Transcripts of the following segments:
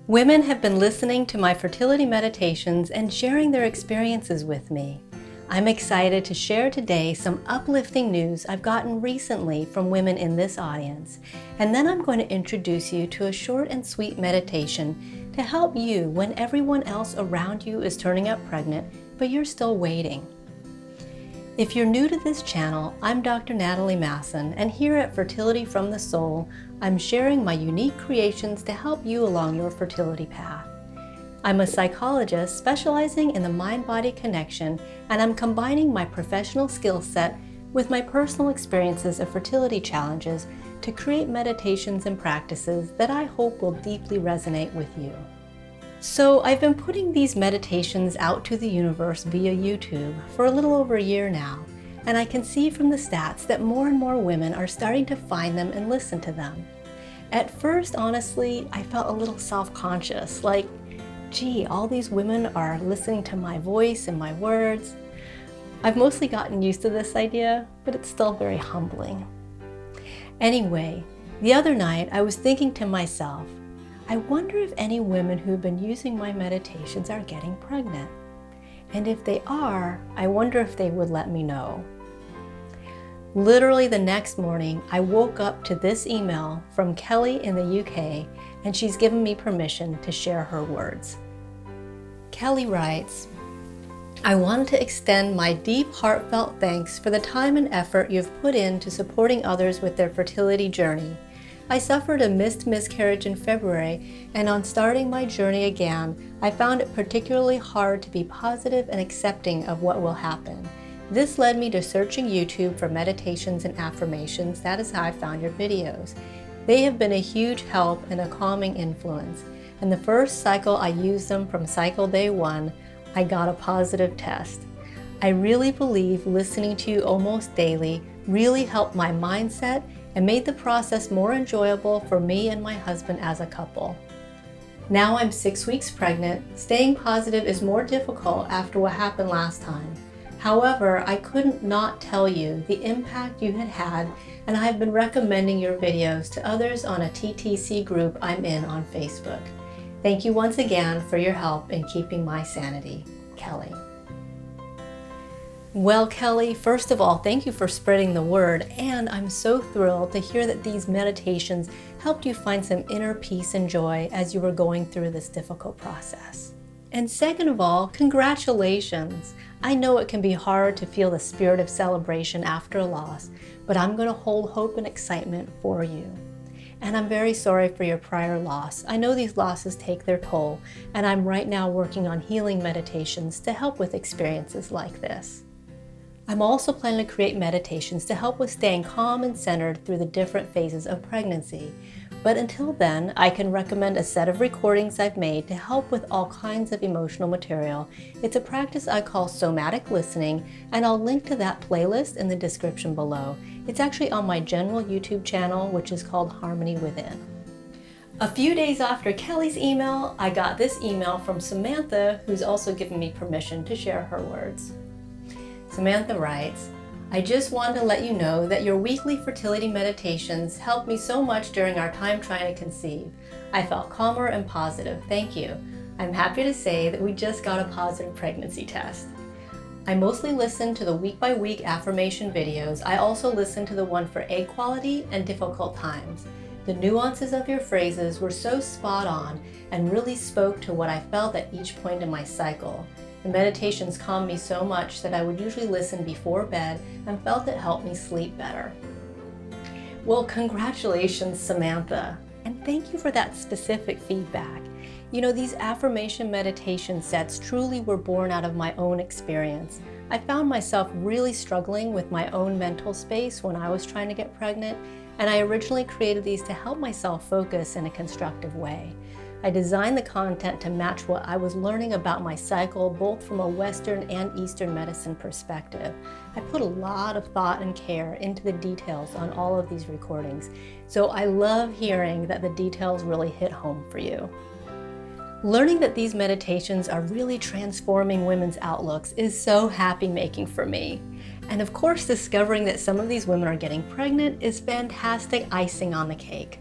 Women have been listening to my fertility meditations and sharing their experiences with me. I'm excited to share today some uplifting news I've gotten recently from women in this audience, and then I'm going to introduce you to a short and sweet meditation to help you when everyone else around you is turning up pregnant, but you're still waiting. If you're new to this channel, I'm Dr. Natalie Masson, and here at Fertility from the Soul, I'm sharing my unique creations to help you along your fertility path. I'm a psychologist specializing in the mind-body connection, and I'm combining my professional skill set with my personal experiences of fertility challenges to create meditations and practices that I hope will deeply resonate with you. So I've been putting these meditations out to the universe via YouTube for a little over a year now, and I can see from the stats that more and more women are starting to find them and listen to them. At first, honestly, I felt a little self-conscious, like, gee, all these women are listening to my voice and my words. I've mostly gotten used to this idea, but it's still very humbling. Anyway, the other night I was thinking to myself, I wonder if any women who've been using my meditations are getting pregnant. And if they are, I wonder if they would let me know. Literally the next morning, I woke up to this email from Kelly in the UK, and she's given me permission to share her words. Kelly writes, I want to extend my deep, heartfelt thanks for the time and effort you've put into supporting others with their fertility journey. I suffered a missed miscarriage in February, and on starting my journey again, I found it particularly hard to be positive and accepting of what will happen. This led me to searching YouTube for meditations and affirmations. That is how I found your videos. They have been a huge help and a calming influence. And the first cycle I used them from cycle day 1, I got a positive test. I really believe listening to you almost daily really helped my mindset and made the process more enjoyable for me and my husband as a couple. Now I'm 6 weeks pregnant. Staying positive is more difficult after what happened last time. However, I couldn't not tell you the impact you had, and I have been recommending your videos to others on a TTC group I'm in on Facebook. Thank you once again for your help in keeping my sanity. Kelly. Well, Kelly, first of all, thank you for spreading the word, and I'm so thrilled to hear that these meditations helped you find some inner peace and joy as you were going through this difficult process. And second of all, congratulations. I know it can be hard to feel the spirit of celebration after a loss, but I'm going to hold hope and excitement for you. And I'm very sorry for your prior loss. I know these losses take their toll, and I'm right now working on healing meditations to help with experiences like this. I'm also planning to create meditations to help with staying calm and centered through the different phases of pregnancy. But until then, I can recommend a set of recordings I've made to help with all kinds of emotional material. It's a practice I call Somatic Listening, and I'll link to that playlist in the description below. It's actually on my general YouTube channel, which is called Harmony Within. A few days after Kelly's email, I got this email from Samantha, who's also given me permission to share her words. Samantha writes, I just wanted to let you know that your weekly fertility meditations helped me so much during our time trying to conceive. I felt calmer and positive. Thank you. I'm happy to say that we just got a positive pregnancy test. I mostly listen to the week-by-week affirmation videos. I also listen to the one for egg quality and difficult times. The nuances of your phrases were so spot on and really spoke to what I felt at each point in my cycle. The meditations calmed me so much that I would usually listen before bed and felt it helped me sleep better. Well, congratulations, Samantha, and thank you for that specific feedback. You know, these affirmation meditation sets truly were born out of my own experience. I found myself really struggling with my own mental space when I was trying to get pregnant, and I originally created these to help myself focus in a constructive way. I designed the content to match what I was learning about my cycle, both from a Western and Eastern medicine perspective. I put a lot of thought and care into the details on all of these recordings, so I love hearing that the details really hit home for you. Learning that these meditations are really transforming women's outlooks is so happy-making for me. And of course, discovering that some of these women are getting pregnant is fantastic icing on the cake.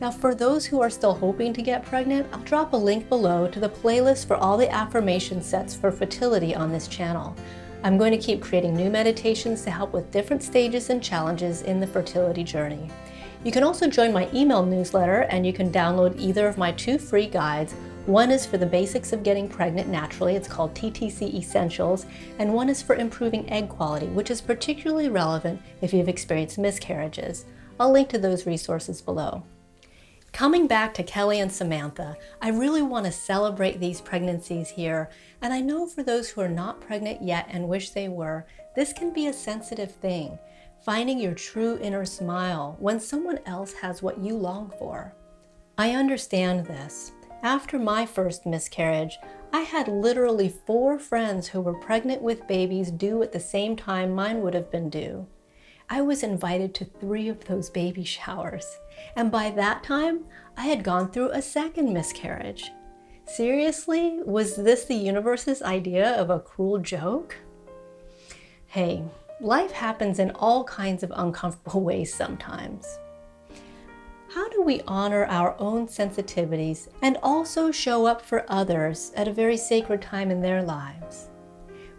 Now, for those who are still hoping to get pregnant, I'll drop a link below to the playlist for all the affirmation sets for fertility on this channel. I'm going to keep creating new meditations to help with different stages and challenges in the fertility journey. You can also join my email newsletter, and you can download either of my 2 free guides. One is for the basics of getting pregnant naturally, it's called TTC Essentials, and one is for improving egg quality, which is particularly relevant if you've experienced miscarriages. I'll link to those resources below. Coming back to Kelly and Samantha, I really want to celebrate these pregnancies here, and I know for those who are not pregnant yet and wish they were, this can be a sensitive thing, finding your true inner smile when someone else has what you long for. I understand this. After my first miscarriage, I had literally 4 friends who were pregnant with babies due at the same time mine would have been due. I was invited to 3 of those baby showers, and by that time, I had gone through a second miscarriage. Seriously, was this the universe's idea of a cruel joke? Hey, life happens in all kinds of uncomfortable ways sometimes. How do we honor our own sensitivities and also show up for others at a very sacred time in their lives?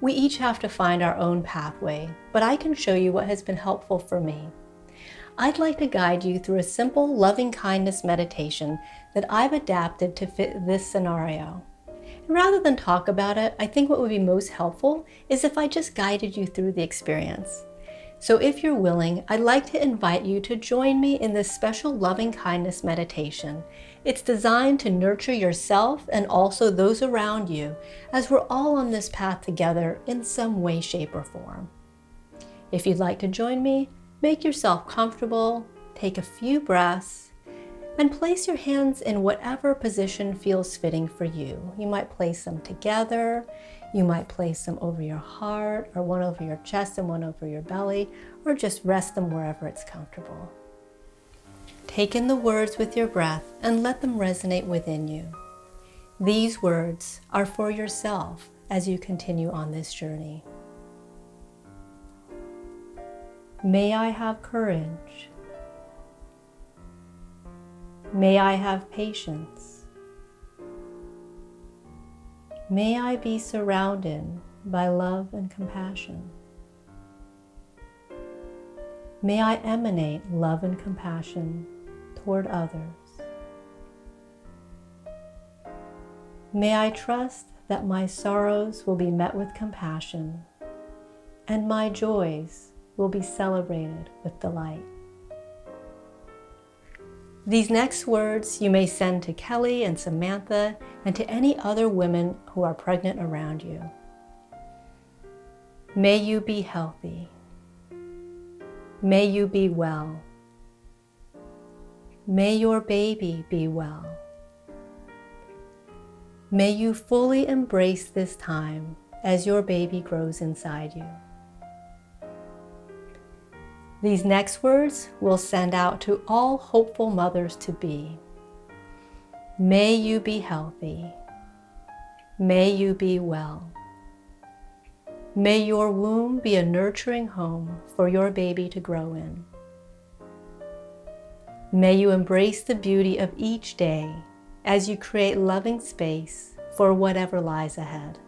We each have to find our own pathway, but I can show you what has been helpful for me. I'd like to guide you through a simple loving kindness meditation that I've adapted to fit this scenario. And rather than talk about it, I think what would be most helpful is if I just guided you through the experience. So if you're willing, I'd like to invite you to join me in this special loving kindness meditation. It's designed to nurture yourself and also those around you, as we're all on this path together in some way, shape, or form. If you'd like to join me, make yourself comfortable, take a few breaths, and place your hands in whatever position feels fitting for you. You might place them together, you might place them over your heart, or one over your chest and one over your belly, or just rest them wherever it's comfortable. Take in the words with your breath and let them resonate within you. These words are for yourself as you continue on this journey. May I have courage. May I have patience. May I be surrounded by love and compassion. May I emanate love and compassion toward others. May I trust that my sorrows will be met with compassion and my joys will be celebrated with delight. These next words you may send to Kelly and Samantha and to any other women who are pregnant around you. May you be healthy. May you be well. May your baby be well. May you fully embrace this time as your baby grows inside you. These next words we'll send out to all hopeful mothers to be. May you be healthy. May you be well. May your womb be a nurturing home for your baby to grow in. May you embrace the beauty of each day as you create loving space for whatever lies ahead.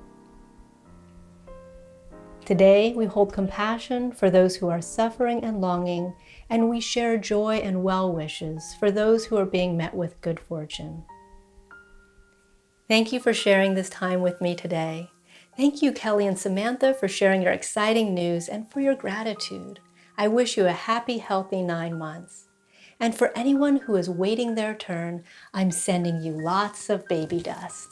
Today, we hold compassion for those who are suffering and longing, and we share joy and well wishes for those who are being met with good fortune. Thank you for sharing this time with me today. Thank you, Kelly and Samantha, for sharing your exciting news and for your gratitude. I wish you a happy, healthy 9 months. And for anyone who is waiting their turn, I'm sending you lots of baby dust.